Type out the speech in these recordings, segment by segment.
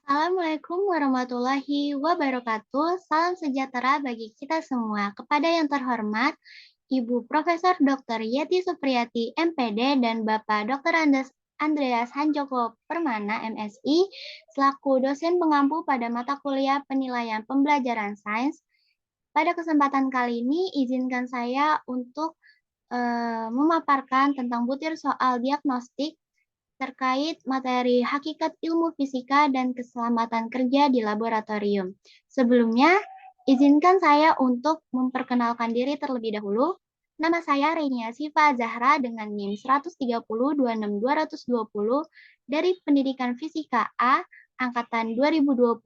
Assalamualaikum warahmatullahi wabarakatuh. Salam sejahtera bagi kita semua. Kepada yang terhormat, Ibu Profesor Dr. Yeti Supriyati, MPD, dan Bapak Dr. Andreas Hanjoko Permana, MSI, selaku dosen pengampu pada mata kuliah penilaian pembelajaran sains. Pada kesempatan kali ini, izinkan saya untuk memaparkan tentang butir soal diagnostik terkait materi hakikat ilmu fisika dan keselamatan kerja di laboratorium. Sebelumnya, izinkan saya untuk memperkenalkan diri terlebih dahulu. Nama saya Renia Siva Zahra dengan NIM 130 26220 dari Pendidikan Fisika A angkatan 2020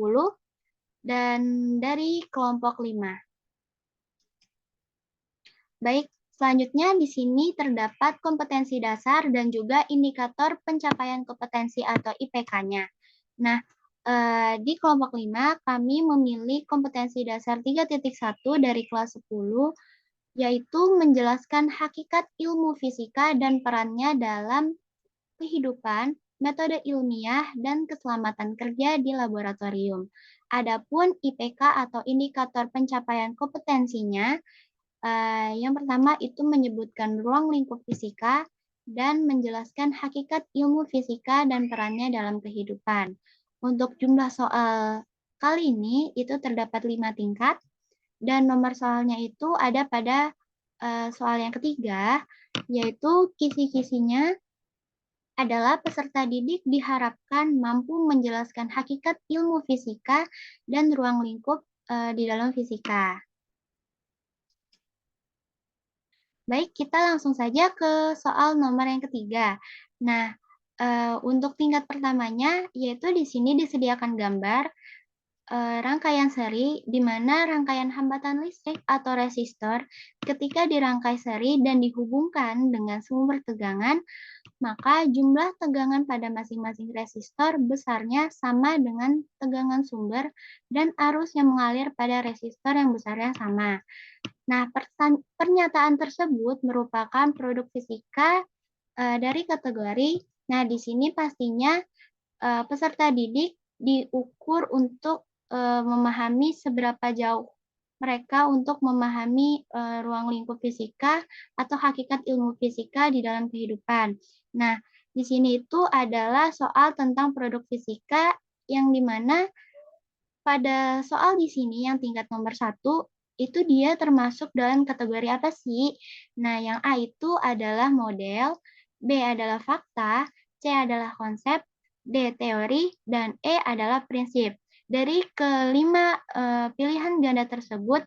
dan dari kelompok 5. Baik, selanjutnya di sini terdapat kompetensi dasar dan juga indikator pencapaian kompetensi atau IPK-nya. Nah, di kelompok 5 kami memilih kompetensi dasar 3.1 dari kelas 10, yaitu menjelaskan hakikat ilmu fisika dan perannya dalam kehidupan, metode ilmiah, dan keselamatan kerja di laboratorium. Adapun IPK atau indikator pencapaian kompetensinya, yang pertama itu menyebutkan ruang lingkup fisika dan menjelaskan hakikat ilmu fisika dan perannya dalam kehidupan. Untuk jumlah soal kali ini itu terdapat 5 tingkat dan nomor soalnya itu ada pada soal yang ketiga, yaitu kisi-kisinya adalah peserta didik diharapkan mampu menjelaskan hakikat ilmu fisika dan ruang lingkup di dalam fisika. Baik, kita langsung saja ke soal nomor yang ketiga. Nah, untuk tingkat pertamanya, yaitu di sini disediakan gambar rangkaian seri, di mana rangkaian hambatan listrik atau resistor ketika dirangkai seri dan dihubungkan dengan sumber tegangan, maka jumlah tegangan pada masing-masing resistor besarnya sama dengan tegangan sumber dan arus yang mengalir pada resistor yang besarnya sama. Nah, pernyataan tersebut merupakan produk fisika dari kategori. Nah, di sini pastinya peserta didik diukur untuk memahami seberapa jauh mereka untuk memahami ruang lingkup fisika atau hakikat ilmu fisika di dalam kehidupan. Nah, di sini itu adalah soal tentang produk fisika yang dimana pada soal di sini yang tingkat nomor 1, itu dia termasuk dalam kategori apa sih? Nah, yang A itu adalah model, B adalah fakta, C adalah konsep, D teori, dan E adalah prinsip. Dari kelima pilihan ganda tersebut,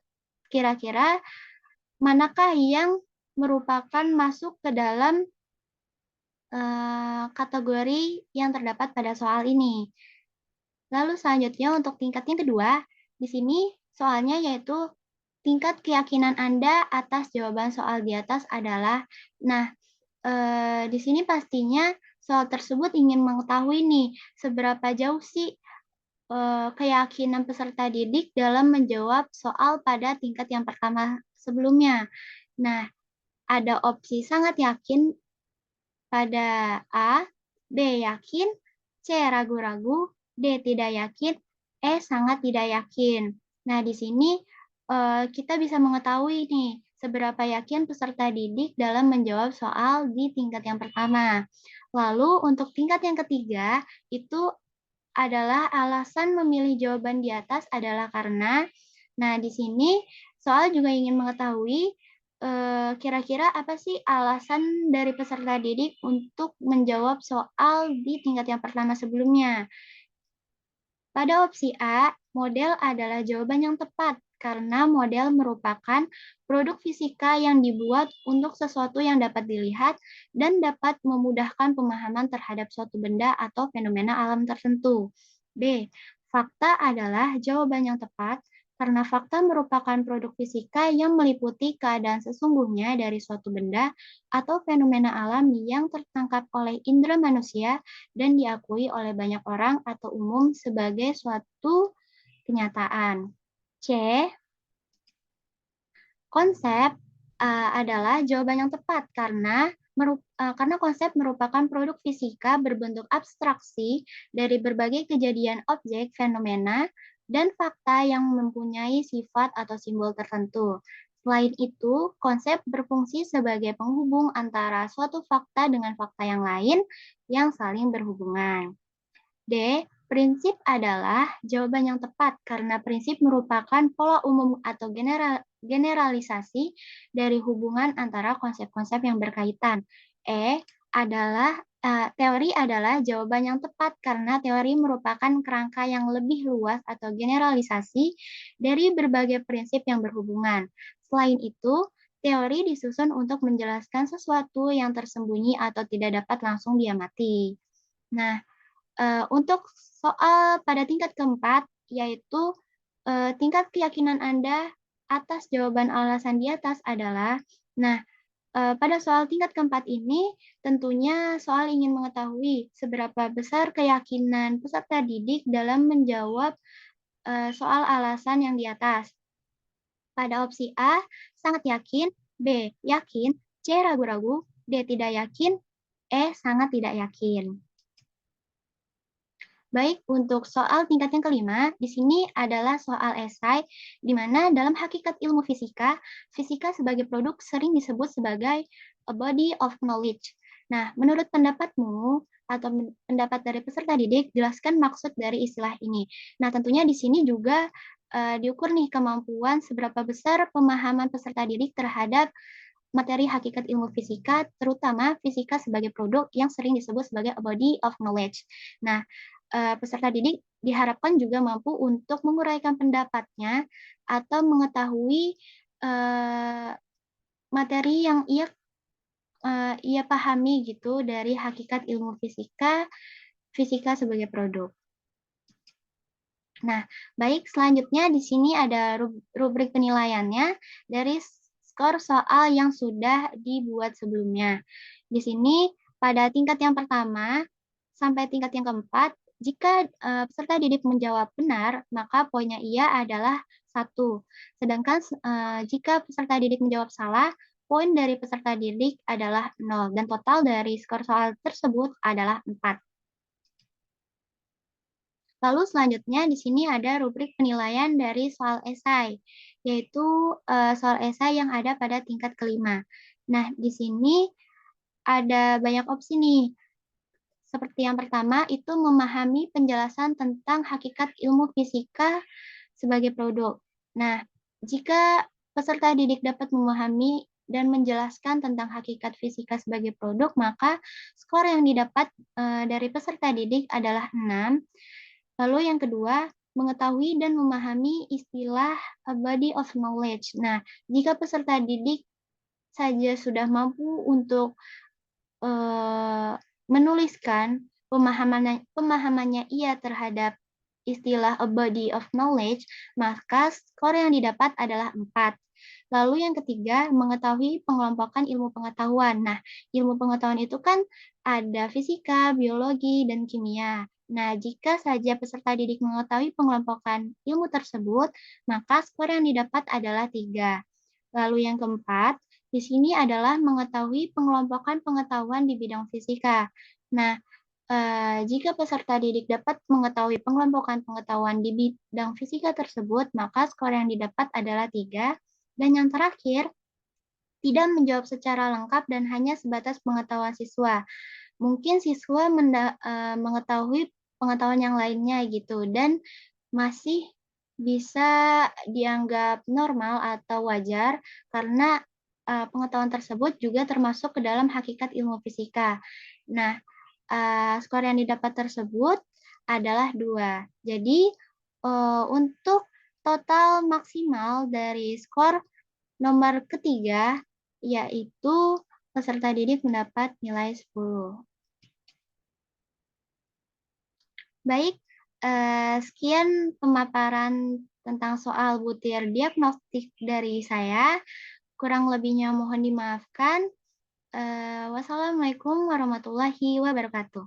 kira-kira manakah yang merupakan masuk ke dalam kategori yang terdapat pada soal ini? Lalu selanjutnya untuk tingkat yang kedua, di sini soalnya yaitu tingkat keyakinan Anda atas jawaban soal di atas adalah, nah, di sini pastinya soal tersebut ingin mengetahui nih, seberapa jauh sih keyakinan peserta didik dalam menjawab soal pada tingkat yang pertama sebelumnya. Nah, ada opsi sangat yakin pada A, B yakin, C ragu-ragu, D tidak yakin, E sangat tidak yakin. Nah, di sini kita bisa mengetahui nih seberapa yakin peserta didik dalam menjawab soal di tingkat yang pertama. Lalu untuk tingkat yang ketiga itu adalah alasan memilih jawaban di atas adalah karena, nah di sini soal juga ingin mengetahui kira-kira apa sih alasan dari peserta didik untuk menjawab soal di tingkat yang pertama sebelumnya? Pada opsi A, model adalah jawaban yang tepat karena model merupakan produk fisika yang dibuat untuk sesuatu yang dapat dilihat dan dapat memudahkan pemahaman terhadap suatu benda atau fenomena alam tertentu. B. Fakta adalah jawaban yang tepat karena fakta merupakan produk fisika yang meliputi keadaan sesungguhnya dari suatu benda atau fenomena alam yang tertangkap oleh indera manusia dan diakui oleh banyak orang atau umum sebagai suatu kenyataan. C. Konsep adalah jawaban yang tepat karena karena konsep merupakan produk fisika berbentuk abstraksi dari berbagai kejadian objek, fenomena, dan fakta yang mempunyai sifat atau simbol tertentu. Selain itu, konsep berfungsi sebagai penghubung antara suatu fakta dengan fakta yang lain yang saling berhubungan. D. Prinsip adalah jawaban yang tepat karena prinsip merupakan pola umum atau generalisasi dari hubungan antara konsep-konsep yang berkaitan. E. Teori adalah jawaban yang tepat karena teori merupakan kerangka yang lebih luas atau generalisasi dari berbagai prinsip yang berhubungan. Selain itu, teori disusun untuk menjelaskan sesuatu yang tersembunyi atau tidak dapat langsung diamati. Nah, untuk soal pada tingkat keempat, yaitu tingkat keyakinan Anda atas jawaban alasan di atas adalah, nah, pada soal tingkat keempat ini, tentunya soal ingin mengetahui seberapa besar keyakinan peserta didik dalam menjawab soal alasan yang di atas. Pada opsi A, sangat yakin, B, yakin, C, ragu-ragu, D, tidak yakin, E, sangat tidak yakin. Baik, untuk soal tingkat yang kelima, di sini adalah soal esai, di mana dalam hakikat ilmu fisika, fisika sebagai produk sering disebut sebagai a body of knowledge. Nah, menurut pendapatmu atau pendapat dari peserta didik, jelaskan maksud dari istilah ini. Nah, tentunya di sini juga diukur nih kemampuan seberapa besar pemahaman peserta didik terhadap materi hakikat ilmu fisika, terutama fisika sebagai produk yang sering disebut sebagai a body of knowledge. Nah, peserta didik diharapkan juga mampu untuk menguraikan pendapatnya atau mengetahui materi yang ia pahami gitu dari hakikat ilmu fisika, fisika sebagai produk. Nah, baik selanjutnya di sini ada rubrik penilaiannya dari skor soal yang sudah dibuat sebelumnya. Di sini pada tingkat yang pertama sampai tingkat yang keempat, jika peserta didik menjawab benar, maka poinnya ia adalah 1. Sedangkan jika peserta didik menjawab salah, poin dari peserta didik adalah 0. Dan total dari skor soal tersebut adalah 4. Lalu selanjutnya di sini ada rubrik penilaian dari soal esai, yaitu soal esai yang ada pada tingkat kelima. Nah, di sini ada banyak opsi nih. Seperti yang pertama, itu memahami penjelasan tentang hakikat ilmu fisika sebagai produk. Nah, jika peserta didik dapat memahami dan menjelaskan tentang hakikat fisika sebagai produk, maka skor yang didapat dari peserta didik adalah 6. Lalu yang kedua, mengetahui dan memahami istilah a body of knowledge. Nah, jika peserta didik saja sudah mampu untuk menuliskan pemahamannya ia terhadap istilah a body of knowledge, maka skor yang didapat adalah 4. Lalu yang ketiga, mengetahui pengelompokan ilmu pengetahuan. Nah, ilmu pengetahuan itu kan ada fisika, biologi, dan kimia. Nah, jika saja peserta didik mengetahui pengelompokan ilmu tersebut, maka skor yang didapat adalah 3. Lalu yang keempat, di sini adalah mengetahui pengelompokan pengetahuan di bidang fisika. Nah, jika peserta didik dapat mengetahui pengelompokan pengetahuan di bidang fisika tersebut, maka skor yang didapat adalah 3. Dan yang terakhir, tidak menjawab secara lengkap dan hanya sebatas pengetahuan siswa. Mungkin siswa mengetahui pengetahuan yang lainnya gitu, dan masih bisa dianggap normal atau wajar karena pengetahuan tersebut juga termasuk ke dalam hakikat ilmu fisika. Nah, skor yang didapat tersebut adalah 2. Jadi, untuk total maksimal dari skor nomor ketiga, yaitu peserta didik mendapat nilai 10. Baik, sekian pemaparan tentang soal butir diagnostik dari saya. Kurang lebihnya mohon dimaafkan. Wassalamualaikum warahmatullahi wabarakatuh.